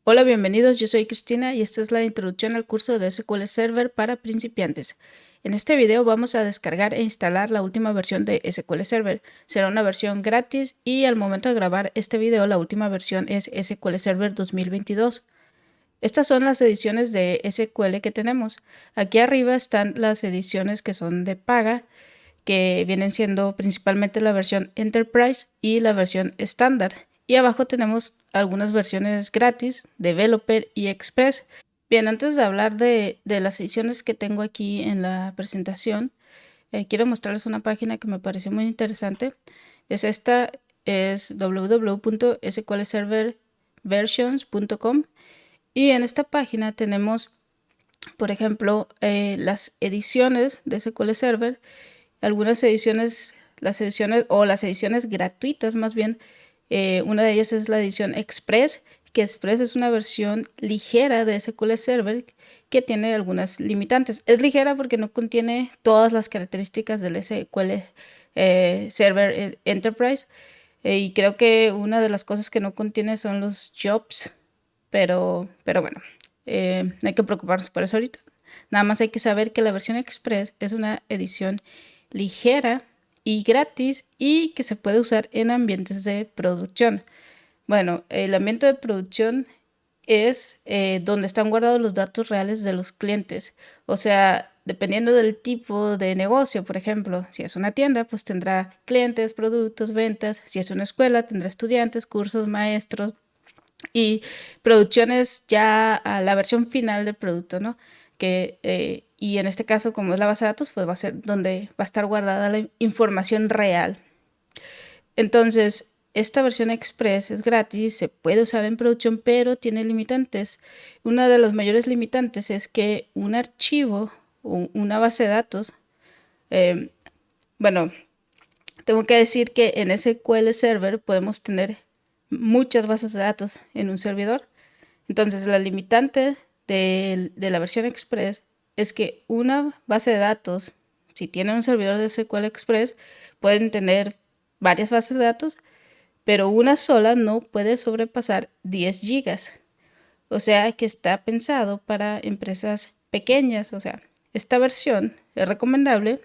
Hola, bienvenidos, yo soy Cristina y esta es la introducción al curso de SQL Server para principiantes. En este video vamos a descargar e instalar la última versión de SQL Server. Será una versión gratis y al momento de grabar este video la última versión es SQL Server 2022. Estas son las ediciones de SQL que tenemos. Aquí arriba están las ediciones que son de paga, que vienen siendo principalmente la versión Enterprise y la versión estándar. Y abajo tenemos algunas versiones gratis, Developer y Express. Bien, antes de hablar de las ediciones que tengo aquí en la presentación, quiero mostrarles una página que me pareció muy interesante. Es www.sqlserverversions.com y en esta página tenemos, por ejemplo, las ediciones de SQL Server, algunas ediciones, las ediciones gratuitas más bien. Una de ellas es la edición Express, que Express es una versión ligera de SQL Server que tiene algunas limitantes. Es ligera porque no contiene todas las características del SQL Server Enterprise. Y creo que una de las cosas que no contiene son los jobs, pero bueno, no hay que preocuparnos por eso ahorita. Nada más hay que saber que la versión Express es una edición ligera y gratis y que se puede usar en ambientes de producción. Bueno, el ambiente de producción es donde están guardados los datos reales de los clientes. O sea, dependiendo del tipo de negocio, por ejemplo, si es una tienda, pues tendrá clientes, productos, ventas. Si es una escuela, tendrá estudiantes, cursos, maestros, y producciones ya a la versión final del producto, ¿no? Y en este caso, como es la base de datos, pues va a ser donde va a estar guardada la información real. Entonces, esta versión Express es gratis, se puede usar en producción, pero tiene limitantes. Una de las mayores limitantes es que un archivo o una base de datos, eh, bueno, tengo que decir que en SQL Server podemos tener muchas bases de datos en un servidor. Entonces, la limitante de la versión Express es que una base de datos, si tiene un servidor de SQL Express, pueden tener varias bases de datos, pero una sola no puede sobrepasar 10 gigas. O sea que está pensado para empresas pequeñas. O sea, esta versión es recomendable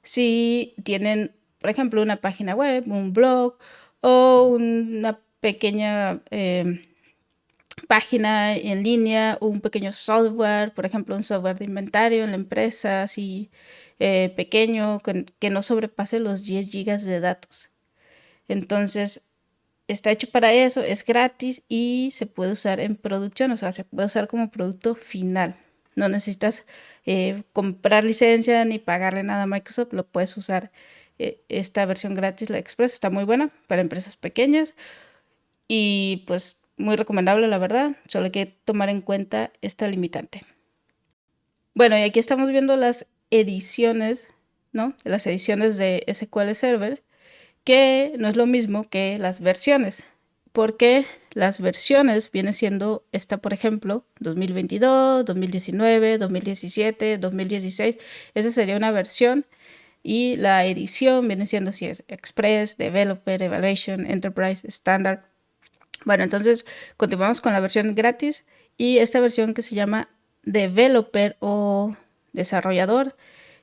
si tienen, por ejemplo, una página web, un blog o una pequeña página en línea, un pequeño software, por ejemplo, un software de inventario en la empresa, así pequeño, que no sobrepase los 10 gigas de datos. Entonces, está hecho para eso, es gratis y se puede usar en producción, o sea, se puede usar como producto final. No necesitas comprar licencia ni pagarle nada a Microsoft, lo puedes usar. Esta versión gratis, la Express, está muy buena para empresas pequeñas y pues muy recomendable, la verdad. Solo hay que tomar en cuenta esta limitante. Bueno, y aquí estamos viendo las ediciones, ¿no? Las ediciones de SQL Server, que no es lo mismo que las versiones, porque las versiones viene siendo esta, por ejemplo, 2022, 2019, 2017, 2016. Esa sería una versión y la edición viene siendo si es Express, Developer, Evaluation, Enterprise, Standard. Bueno, entonces continuamos con la versión gratis y esta versión que se llama Developer o desarrollador.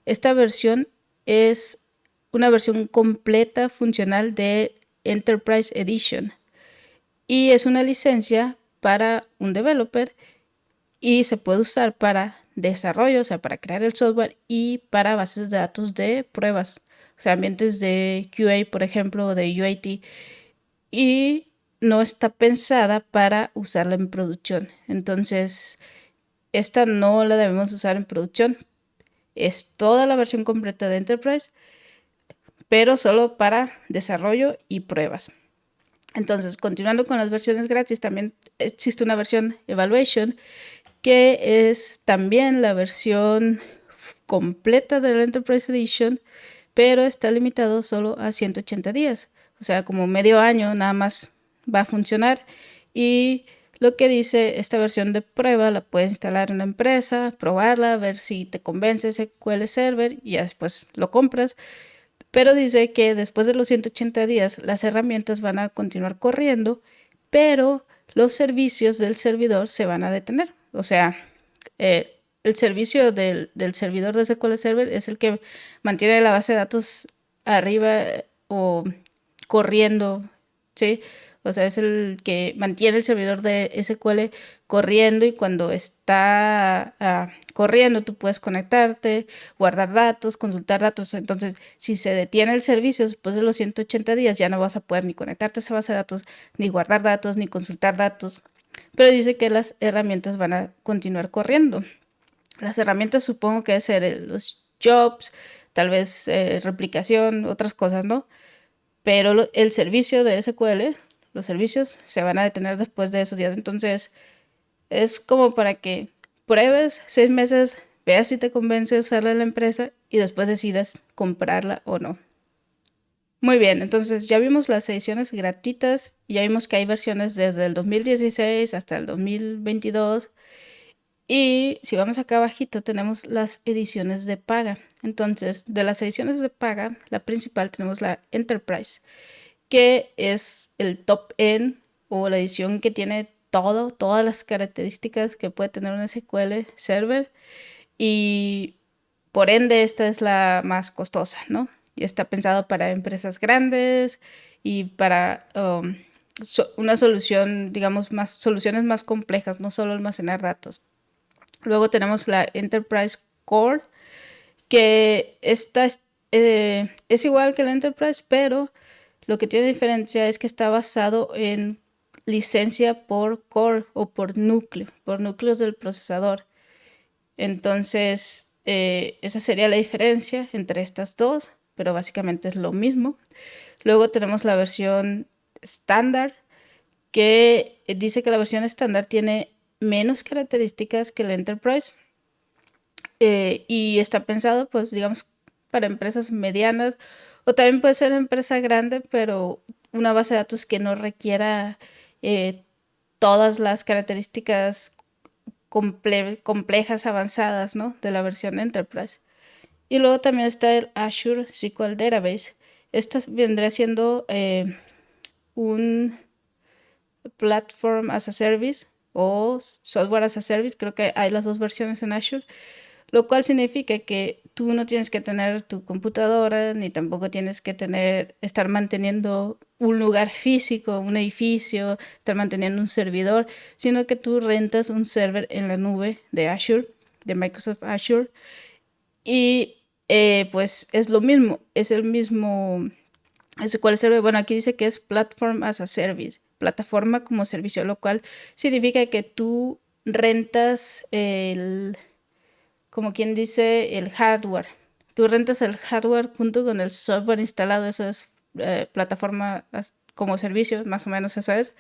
Esta versión es una versión completa funcional de Enterprise Edition y es una licencia para un developer y se puede usar para desarrollo, o sea, para crear el software y para bases de datos de pruebas, o sea, ambientes de QA, por ejemplo, o de UAT, y no está pensada para usarla en producción. Entonces, esta no la debemos usar en producción. Es toda la versión completa de Enterprise, pero solo para desarrollo y pruebas. Entonces, continuando con las versiones gratis, también existe una versión Evaluation, que es también la versión completa de la Enterprise Edition, pero está limitado solo a 180 días. O sea, como medio año nada más va a funcionar. Y lo que dice esta versión de prueba la puedes instalar en la empresa, probarla, ver si te convence SQL Server y ya después lo compras. Pero dice que después de los 180 días las herramientas van a continuar corriendo, pero los servicios del servidor se van a detener. O sea, el servicio del servidor de SQL Server es el que mantiene la base de datos arriba o corriendo, ¿sí? O sea, es el que mantiene el servidor de SQL corriendo, y cuando está corriendo tú puedes conectarte, guardar datos, consultar datos. Entonces, si se detiene el servicio después de los 180 días, ya no vas a poder ni conectarte a esa base de datos, ni guardar datos, ni consultar datos. Pero dice que las herramientas van a continuar corriendo. Las herramientas supongo que deben ser los jobs, tal vez replicación, otras cosas, ¿no? Pero el servicio de SQL, los servicios se van a detener después de esos días. Entonces, es como para que pruebes 6 meses, veas si te convence usarla en la empresa y después decidas comprarla o no. Muy bien, entonces ya vimos las ediciones gratuitas y ya vimos que hay versiones desde el 2016 hasta el 2022. Y si vamos acá abajito tenemos las ediciones de paga. Entonces, de las ediciones de paga, la principal tenemos la Enterprise, que es el top end o la edición que tiene todas las características que puede tener un SQL Server, y por ende esta es la más costosa, ¿no? Y está pensado para empresas grandes y para una solución, digamos, más soluciones más complejas, no solo almacenar datos. Luego tenemos la Enterprise Core, que esta es igual que la Enterprise, pero lo que tiene diferencia es que está basado en licencia por core o por núcleos del procesador. Entonces, esa sería la diferencia entre estas dos, pero básicamente es lo mismo. Luego tenemos la versión estándar, que dice que la versión estándar tiene menos características que la Enterprise, y está pensado, pues, digamos, para empresas medianas, o también puede ser empresa grande, pero una base de datos que no requiera eh, todas las características complejas, avanzadas, ¿no? De la versión Enterprise. Y luego también está el Azure SQL Database. Esta vendría siendo un Platform as a Service o Software as a Service. Creo que hay las dos versiones en Azure, lo cual significa que tú no tienes que tener tu computadora, ni tampoco tienes que estar manteniendo un lugar físico, un edificio, estar manteniendo un servidor, sino que tú rentas un server en la nube de Azure, de Microsoft Azure, y pues es lo mismo, es el mismo SQL Server. Bueno, aquí dice que es Platform as a Service, plataforma como servicio, lo cual significa que tú rentas como quien dice, el hardware. Tú rentas el hardware junto con el software instalado. Eso es plataforma como servicio, más o menos eso es.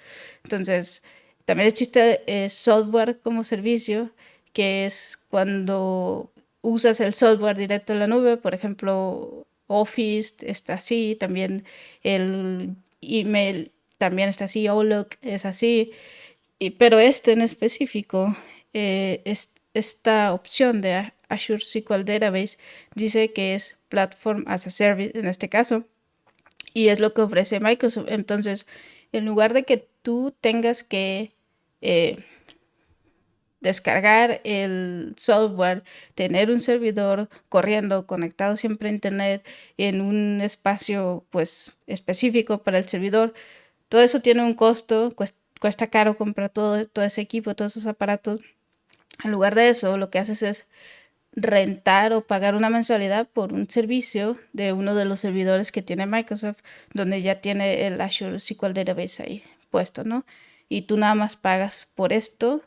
Entonces, también existe software como servicio, que es cuando usas el software directo en la nube. Por ejemplo, Office está así, también el email también está así, Outlook es así. Pero este en específico, esta opción de Azure SQL Database dice que es Platform as a Service en este caso, y es lo que ofrece Microsoft. Entonces, en lugar de que tú tengas que eh, descargar el software, tener un servidor corriendo, conectado siempre a internet en un espacio pues específico para el servidor, todo eso tiene un costo, cuesta caro comprar todo ese equipo, todos esos aparatos. En lugar de eso, lo que haces es rentar o pagar una mensualidad por un servicio de uno de los servidores que tiene Microsoft, donde ya tiene el Azure SQL Database ahí puesto, ¿no? Y tú nada más pagas por esto,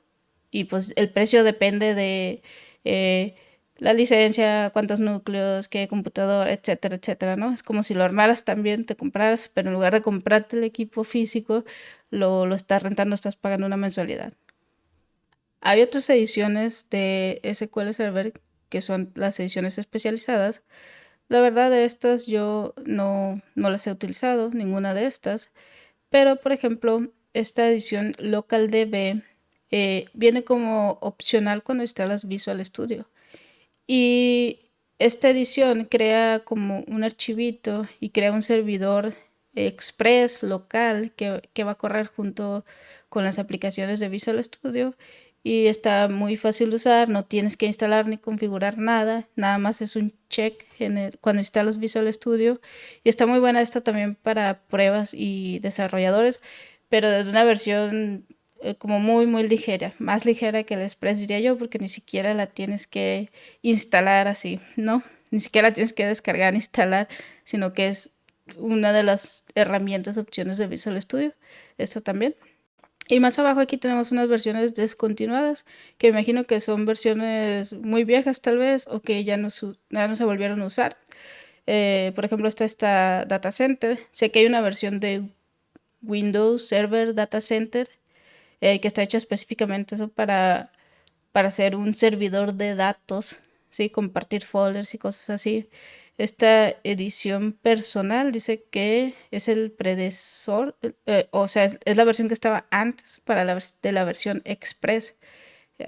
y pues el precio depende de eh, la licencia, cuántos núcleos, qué computador, etcétera, etcétera, ¿no? Es como si lo armaras también, te compraras, pero en lugar de comprarte el equipo físico, lo estás rentando, estás pagando una mensualidad. Hay otras ediciones de SQL Server que son las ediciones especializadas. La verdad, de estas yo no las he utilizado, ninguna de estas. Pero, por ejemplo, esta edición LocalDB viene como opcional cuando instalas Visual Studio. Y esta edición crea como un archivito y crea un servidor express local que va a correr junto con las aplicaciones de Visual Studio y está muy fácil de usar, no tienes que instalar ni configurar nada, nada más es un check cuando instalas Visual Studio y está muy buena esta también para pruebas y desarrolladores, pero de una versión como muy ligera, más ligera que el Express diría yo, porque ni siquiera la tienes que instalar así, ¿no? Ni siquiera la tienes que descargar, instalar, sino que es una de las herramientas, opciones de Visual Studio. Esto también. Y más abajo aquí tenemos unas versiones descontinuadas, que me imagino que son versiones muy viejas tal vez, o que ya no se volvieron a usar. Por ejemplo, esta Data Center. Sé que hay una versión de Windows Server Data Center que está hecha específicamente eso para hacer un servidor de datos, ¿sí? Compartir folders y cosas así. Esta edición personal dice que es el predecesor, o sea, es la versión que estaba antes de la versión Express.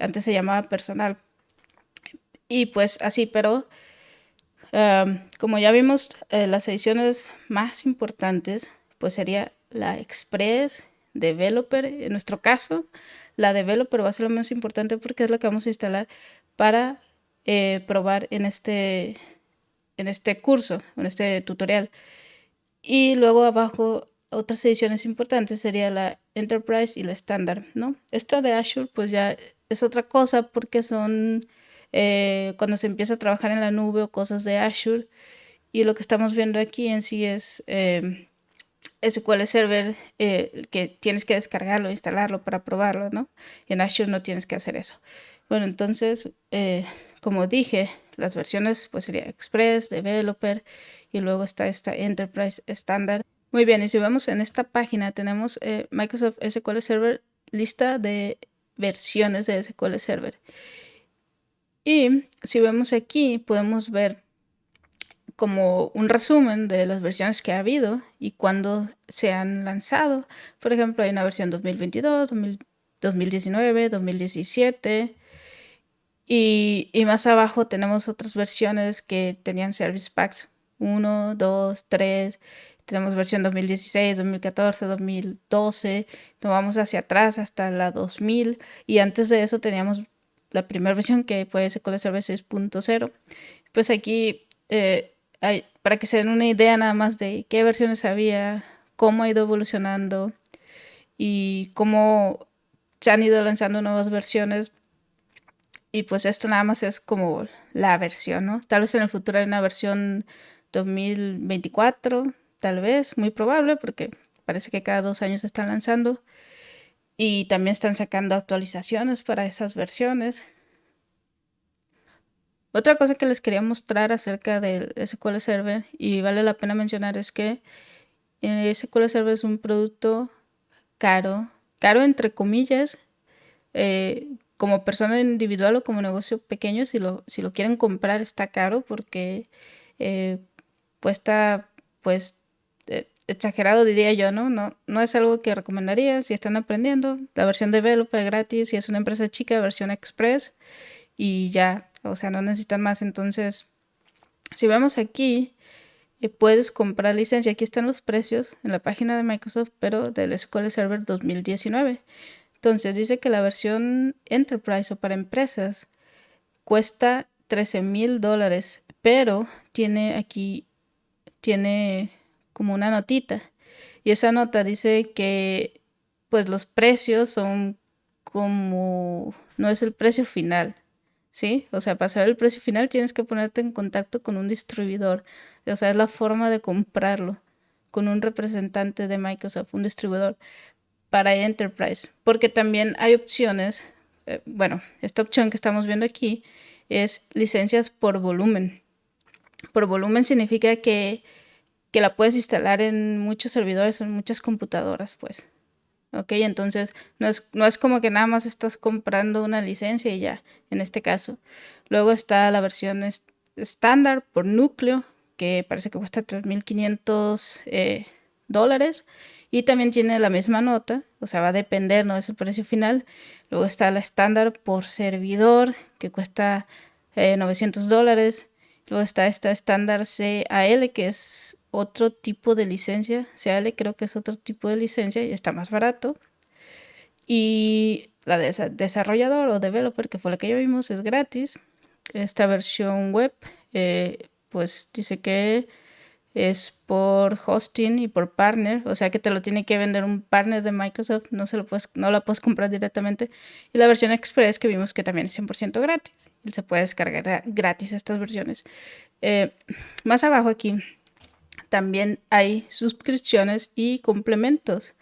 Antes se llamaba personal. Y pues así, pero como ya vimos, las ediciones más importantes, pues sería la Express, Developer. En nuestro caso, la Developer va a ser lo más importante porque es la que vamos a instalar para probar en este curso, en este tutorial. Y luego abajo, otras ediciones importantes sería la Enterprise y la Standard, ¿no? Esta de Azure, pues ya es otra cosa porque son cuando se empieza a trabajar en la nube o cosas de Azure. Y lo que estamos viendo aquí en sí es SQL Server que tienes que descargarlo, instalarlo para probarlo, ¿no? Y en Azure no tienes que hacer eso. Bueno, entonces, como dije, las versiones pues sería Express, Developer y luego está esta Enterprise Standard. Muy bien, y si vemos en esta página tenemos Microsoft SQL Server, lista de versiones de SQL Server. Y si vemos aquí podemos ver como un resumen de las versiones que ha habido y cuándo se han lanzado. Por ejemplo, hay una versión 2022, 2019, 2017 y más abajo tenemos otras versiones que tenían Service Packs 1, 2, 3. Tenemos versión 2016, 2014, 2012. Nos vamos hacia atrás hasta la 2000 y antes de eso teníamos la primera versión que fue SQL Server 6.0. Pues aquí para que se den una idea nada más de qué versiones había, cómo ha ido evolucionando y cómo se han ido lanzando nuevas versiones. Y pues esto nada más es como la versión, ¿no? Tal vez en el futuro hay una versión 2024, tal vez, muy probable, porque parece que cada 2 años se están lanzando. Y también están sacando actualizaciones para esas versiones. Otra cosa que les quería mostrar acerca del SQL Server, y vale la pena mencionar, es que SQL Server es un producto caro, caro entre comillas, como persona individual o como negocio pequeño, si lo quieren comprar está caro porque cuesta pues exagerado diría yo, ¿no? No es algo que recomendaría si están aprendiendo. La versión developer gratis, si es una empresa chica, versión express y ya, o sea, no necesitan más. Entonces, si vemos aquí, puedes comprar licencia. Aquí están los precios en la página de Microsoft, pero del SQL Server 2019. Entonces dice que la versión Enterprise o para empresas cuesta $13,000, pero tiene como una notita. Y esa nota dice que pues los precios son como, no es el precio final, ¿sí? O sea, para saber el precio final tienes que ponerte en contacto con un distribuidor. O sea, es la forma de comprarlo con un representante de Microsoft, un distribuidor para Enterprise. Porque también hay opciones, bueno, esta opción que estamos viendo aquí es licencias por volumen. Por volumen significa que la puedes instalar en muchos servidores o en muchas computadoras, pues. Ok, entonces no es como que nada más estás comprando una licencia y ya, en este caso. Luego está la versión estándar por núcleo, que parece que cuesta $3,500. Y también tiene la misma nota, o sea, va a depender, no es el precio final. Luego está la estándar por servidor, que cuesta $900. Luego está esta estándar CAL, que es otro tipo de licencia. CAL creo que es otro tipo de licencia y está más barato. Y la de desarrollador o developer, que fue la que ya vimos, es gratis. Esta versión web, pues dice que es por hosting y por partner, o sea que te lo tiene que vender un partner de Microsoft, no la puedes comprar directamente. Y la versión Express que vimos que también es 100% gratis, y se puede descargar gratis estas versiones. Más abajo aquí también hay suscripciones y complementos.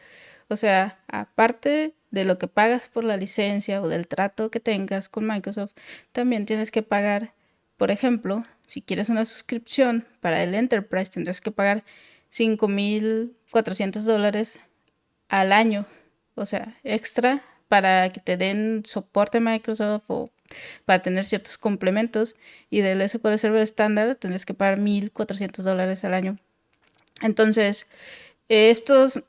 O sea, aparte de lo que pagas por la licencia o del trato que tengas con Microsoft, también tienes que pagar, por ejemplo, si quieres una suscripción para el Enterprise, tendrás que pagar $5,400 al año. O sea, extra para que te den soporte Microsoft o para tener ciertos complementos. Y del SQL Server estándar tendrás que pagar $1,400 al año. Entonces, estos,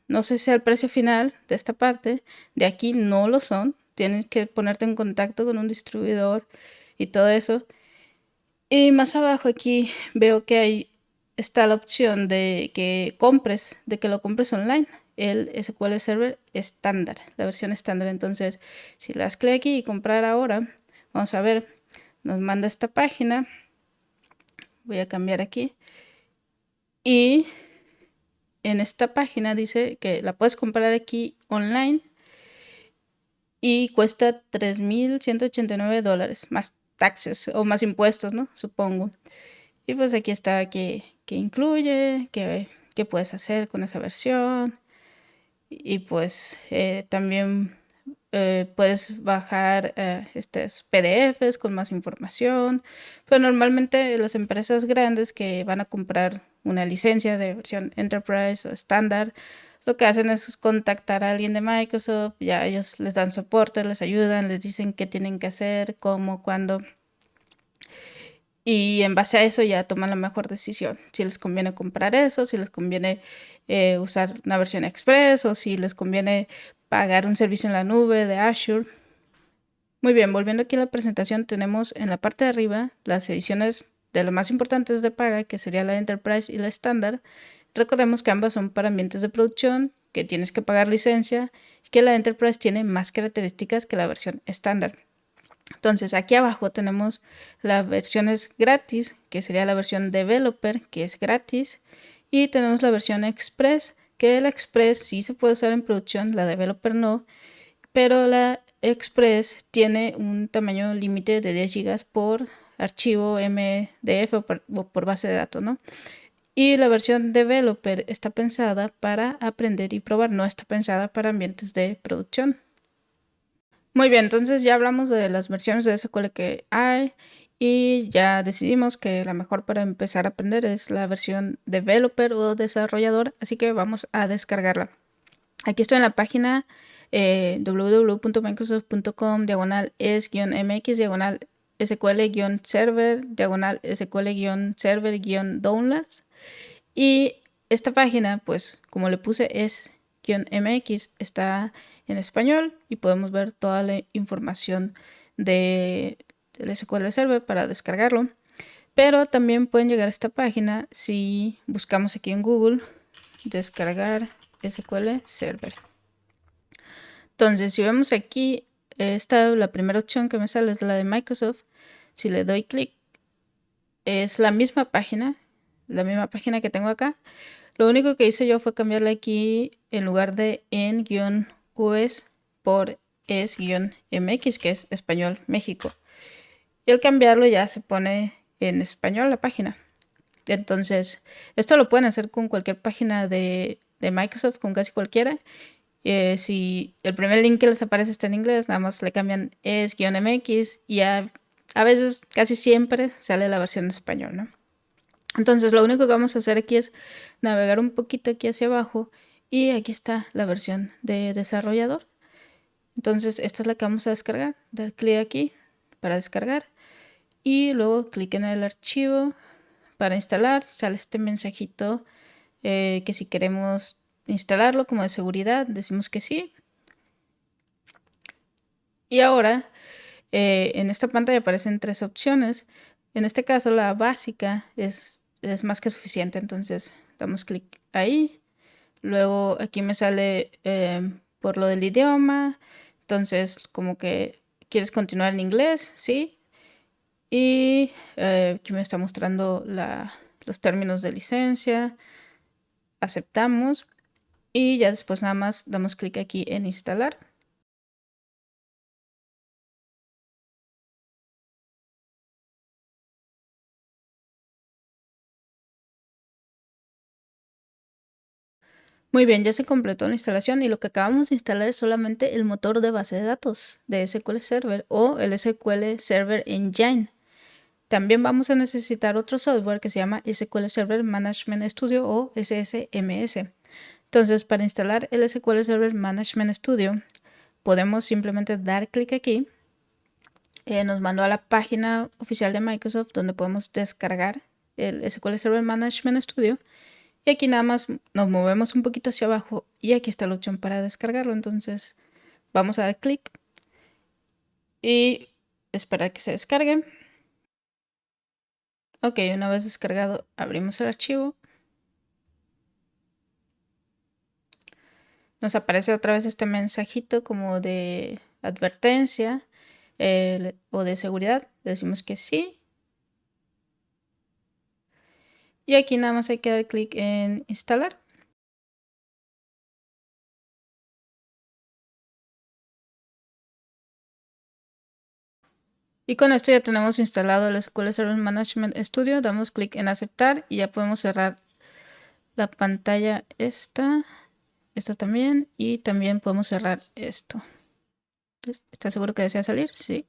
no sé si sea el precio final de esta parte, de aquí no lo son. Tienes que ponerte en contacto con un distribuidor y todo eso. Y más abajo aquí veo que está la opción de que lo compres online, el SQL Server estándar, la versión estándar. Entonces, si le das clic aquí y comprar ahora, vamos a ver, nos manda esta página. Voy a cambiar aquí. Y en esta página dice que la puedes comprar aquí online y cuesta $3,189 más taxes o más impuestos, ¿no? Supongo. Y pues aquí está que incluye, qué puedes hacer con esa versión. Y pues también puedes bajar estos PDFs con más información. Pero normalmente las empresas grandes que van a comprar una licencia de versión Enterprise o estándar, lo que hacen es contactar a alguien de Microsoft, ya ellos les dan soporte, les ayudan, les dicen qué tienen que hacer, cómo, cuándo. Y en base a eso ya toman la mejor decisión. Si les conviene comprar eso, si les conviene usar una versión Express o si les conviene pagar un servicio en la nube de Azure. Muy bien, volviendo aquí a la presentación, tenemos en la parte de arriba las ediciones de las más importantes de paga, que sería la Enterprise y la estándar. Recordemos que ambas son para ambientes de producción, que tienes que pagar licencia, y que la Enterprise tiene más características que la versión estándar. Entonces aquí abajo tenemos las versiones gratis, que sería la versión developer, que es gratis, y tenemos la versión express, que la express sí se puede usar en producción, la developer no, pero la express tiene un tamaño límite de 10 GB por archivo MDF o por base de datos, ¿no? Y la versión developer está pensada para aprender y probar, no está pensada para ambientes de producción. Muy bien, entonces ya hablamos de las versiones de SQL que hay y ya decidimos que la mejor para empezar a aprender es la versión developer o desarrollador, así que vamos a descargarla. Aquí estoy en la página www.microsoft.com/es-mx SQL-server SQL-server-downloads. Y esta página, pues como le puse es-mx, está en español y podemos ver toda la información del SQL Server para descargarlo. Pero también pueden llegar a esta página si buscamos aquí en Google descargar SQL Server. Entonces, si vemos aquí, la primera opción que me sale es la de Microsoft. Si le doy clic, es la misma página que tengo acá. Lo único que hice yo fue cambiarle aquí en lugar de en-us por es-mx, que es español México. Y al cambiarlo ya se pone en español la página. Entonces, esto lo pueden hacer con cualquier página de Microsoft, con casi cualquiera. Si el primer link que les aparece está en inglés, nada más le cambian es-mx y a veces, casi siempre, sale la versión en español, ¿no? Entonces lo único que vamos a hacer aquí es navegar un poquito aquí hacia abajo y aquí está la versión de desarrollador. Entonces esta es la que vamos a descargar. Dar clic aquí para descargar y luego clic en el archivo para instalar. Sale este mensajito que si queremos instalarlo como de seguridad, decimos que sí. Y ahora en esta pantalla aparecen tres opciones. En este caso la básica es más que suficiente, entonces damos clic ahí. Luego aquí me sale por lo del idioma. Entonces, como que quieres continuar en inglés, sí. Y aquí me está mostrando los términos de licencia. Aceptamos. Y ya después nada más damos clic aquí en instalar. Muy bien, ya se completó la instalación y lo que acabamos de instalar es solamente el motor de base de datos de SQL Server o el SQL Server Engine. También vamos a necesitar otro software que se llama SQL Server Management Studio o SSMS. Entonces, para instalar el SQL Server Management Studio, podemos simplemente dar clic aquí. Nos mandó a la página oficial de Microsoft donde podemos descargar el SQL Server Management Studio. Y aquí nada más nos movemos un poquito hacia abajo y aquí está la opción para descargarlo. Entonces vamos a dar clic y esperar que se descargue. Ok, una vez descargado, abrimos el archivo. Nos aparece otra vez este mensajito como de advertencia o de seguridad. Decimos que sí. Y aquí nada más hay que dar clic en instalar. Y con esto ya tenemos instalado el SQL Server Management Studio. Damos clic en aceptar y ya podemos cerrar la pantalla esta también, y también podemos cerrar esto. ¿Está seguro que desea salir? Sí.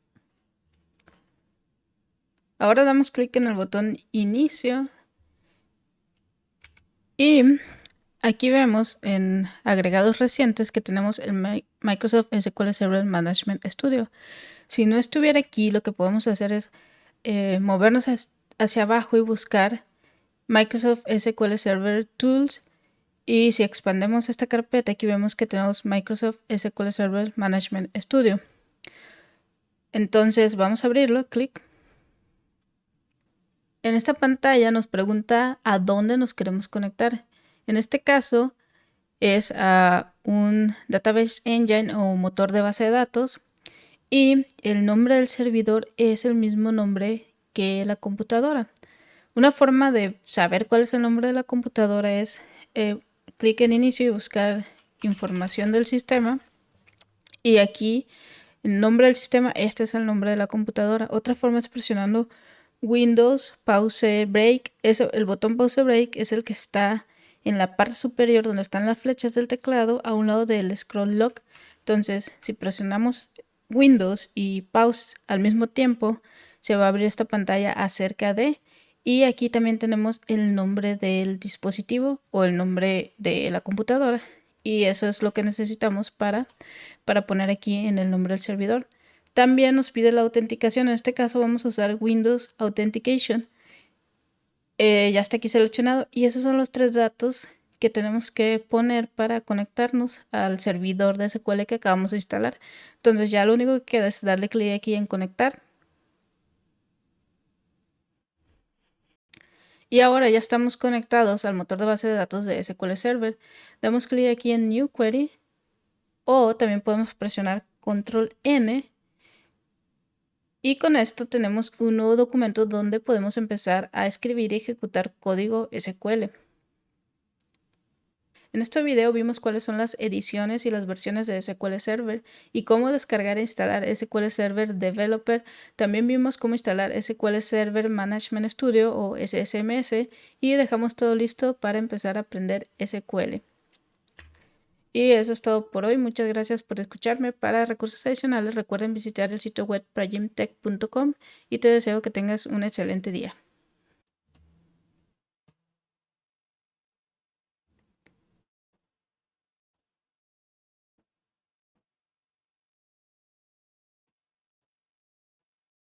Ahora damos clic en el botón inicio y aquí vemos en agregados recientes que tenemos el Microsoft SQL Server Management Studio. Si no estuviera aquí, lo que podemos hacer es movernos hacia abajo y buscar Microsoft SQL Server Tools. Y si expandemos esta carpeta, aquí vemos que tenemos Microsoft SQL Server Management Studio. Entonces vamos a abrirlo, clic. En esta pantalla nos pregunta a dónde nos queremos conectar. En este caso es a un Database Engine o motor de base de datos. Y el nombre del servidor es el mismo nombre que la computadora. Una forma de saber cuál es el nombre de la computadora es clic en inicio y buscar información del sistema. Y aquí el nombre del sistema, este es el nombre de la computadora. Otra forma es presionando Windows Pause Break. El botón Pause Break es el que está en la parte superior donde están las flechas del teclado a un lado del scroll lock. Entonces, si presionamos Windows y Pause al mismo tiempo, se va a abrir esta pantalla acerca de. Y aquí también tenemos el nombre del dispositivo o el nombre de la computadora. Y eso es lo que necesitamos para poner aquí en el nombre del servidor. También nos pide la autenticación. En este caso vamos a usar Windows Authentication. Ya está aquí seleccionado. Y esos son los 3 datos que tenemos que poner para conectarnos al servidor de SQL que acabamos de instalar. Entonces ya lo único que queda es darle clic aquí en conectar. Y ahora ya estamos conectados al motor de base de datos de SQL Server. Damos clic aquí en New Query o también podemos presionar Control N. Y con esto tenemos un nuevo documento donde podemos empezar a escribir y ejecutar código SQL. En este video vimos cuáles son las ediciones y las versiones de SQL Server y cómo descargar e instalar SQL Server Developer. También vimos cómo instalar SQL Server Management Studio o SSMS y dejamos todo listo para empezar a aprender SQL. Y eso es todo por hoy. Muchas gracias por escucharme. Para recursos adicionales recuerden visitar el sitio web pragimtech.com y te deseo que tengas un excelente día.